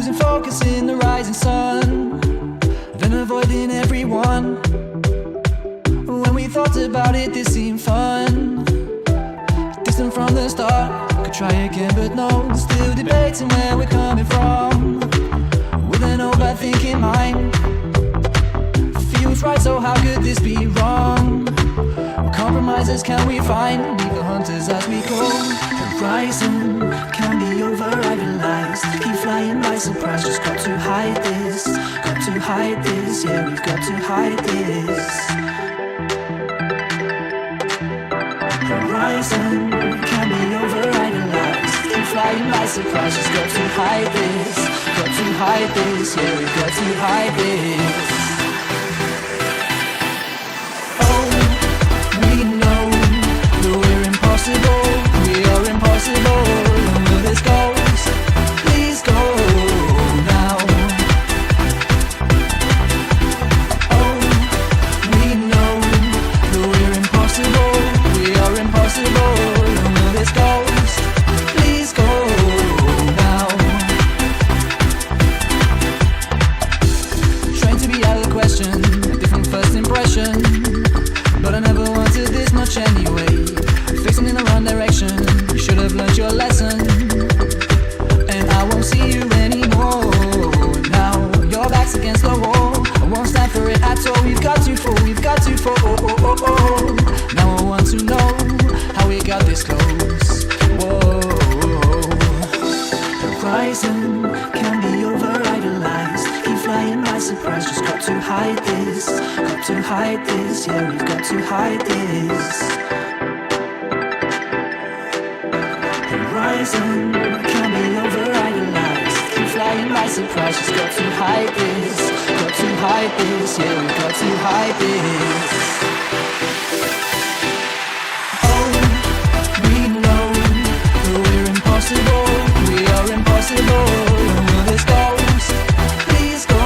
losing focus in the rising sun, then avoiding everyone. When we thought about it, this seemed fun. Distant from the start, could try again but no. Still debating where we're coming from, with an overthinking mind. Feels right, so how could this be wrong? What compromises can we find? Leave the hunters as we go. Horizon can be over-idolized. Keep flying by surprise, just got to hide this. Got to hide this, yeah, we've got to hide this. Horizon can be over-idolized. Keep flying by surprise, just got to hide this. Got to hide this, yeah, we've got to hide this. We are impossible. Where this goes, please go now. Oh, we know that we're impossible. We are impossible. Where this goes, please go now. Trying to be out of the question, a different first impression, but I never wanted this much anyway. Facing in the wrong direction, you should have learned your lesson, and I won't see you anymore. Now your back's against the wall, I won't stand for it at all. We've got to fall, we've got to fall. Now I want to know how we got this close. Whoa. Horizon can be over-idolized. Keep flying by surprise, just got to hide this. Got to hide this, yeah, we've got to hide this. Horizon can be over-idolized. Keep flying by surprise, just got to hide this. Got to hide this, yeah, we got to hide this. Oh, we know that we're impossible. We are impossible. Where this goes, please go.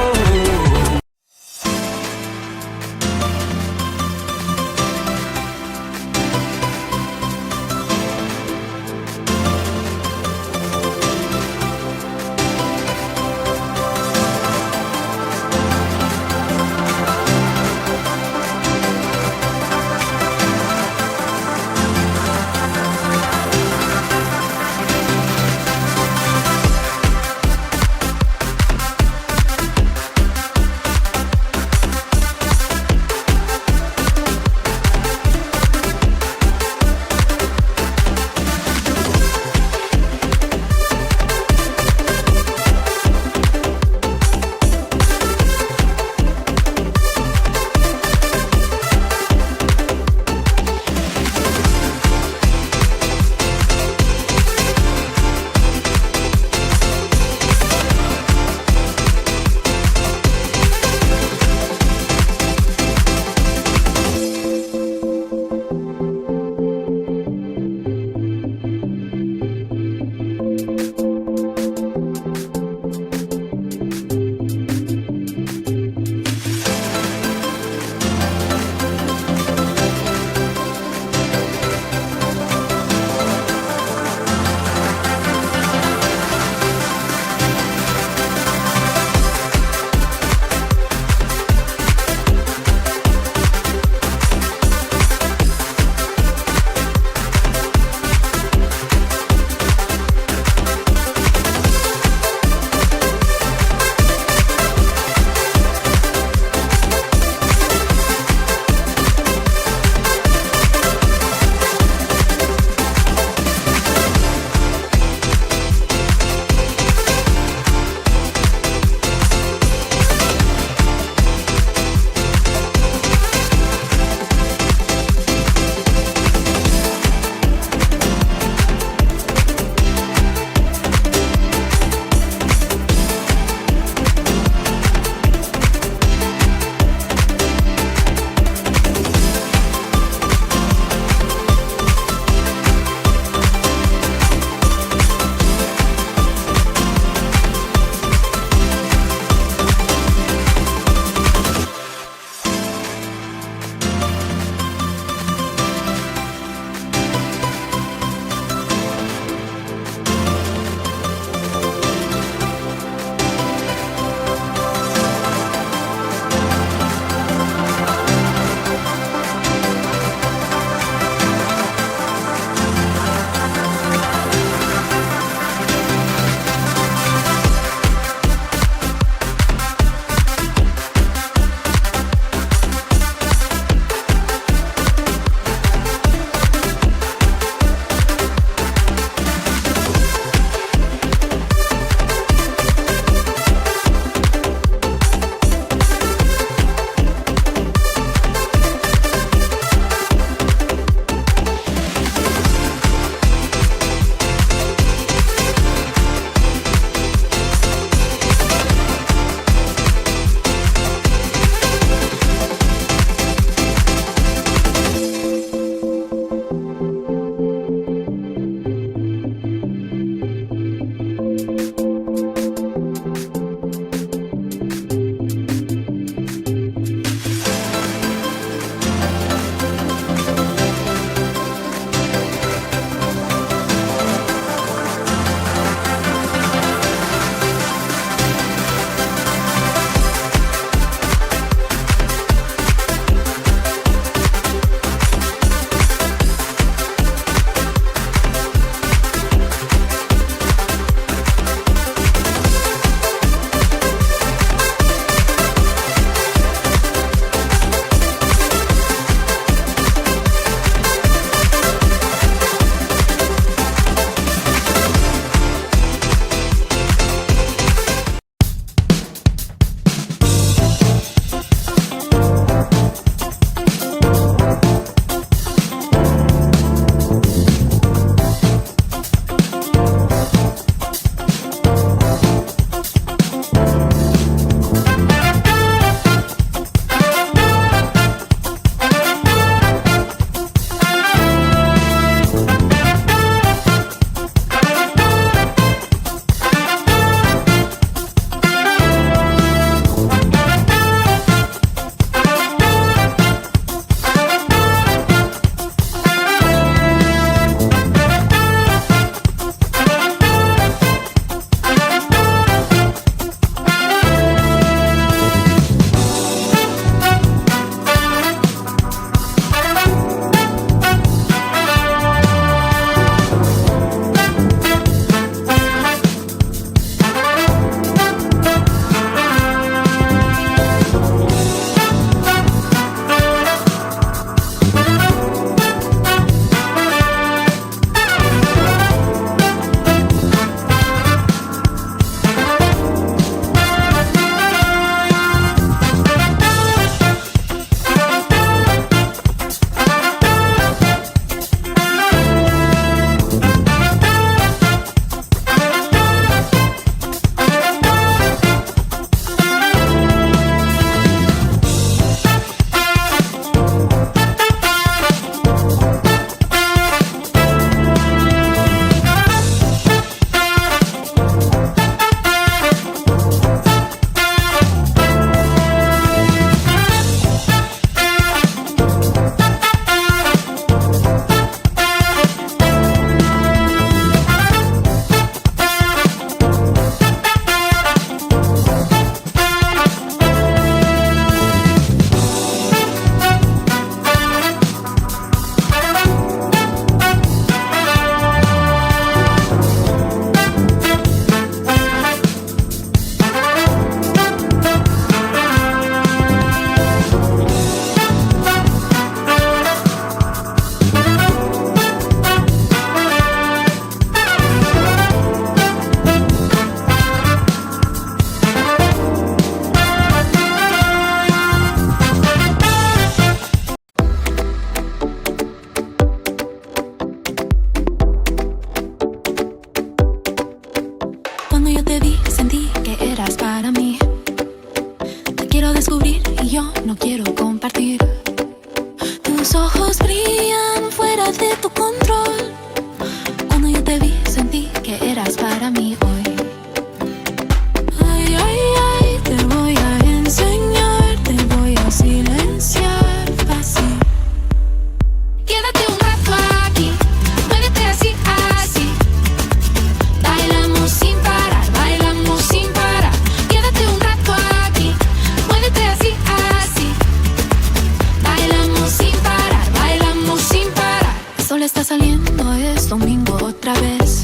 está saliendo, es domingo otra vez.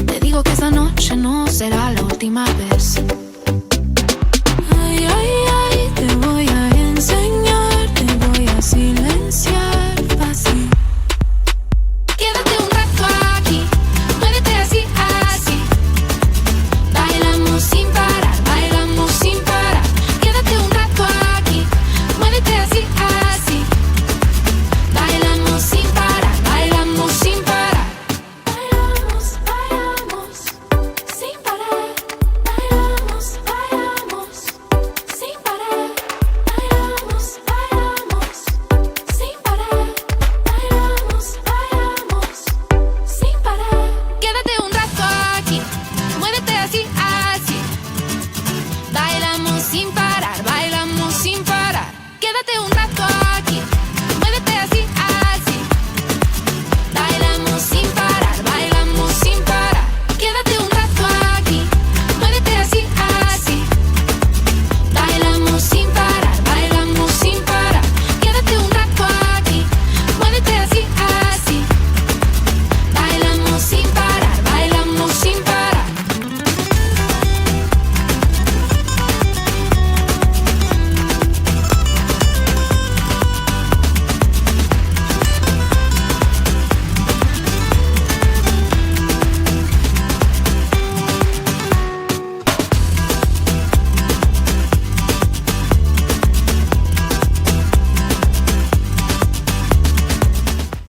Te digo que esta noche no será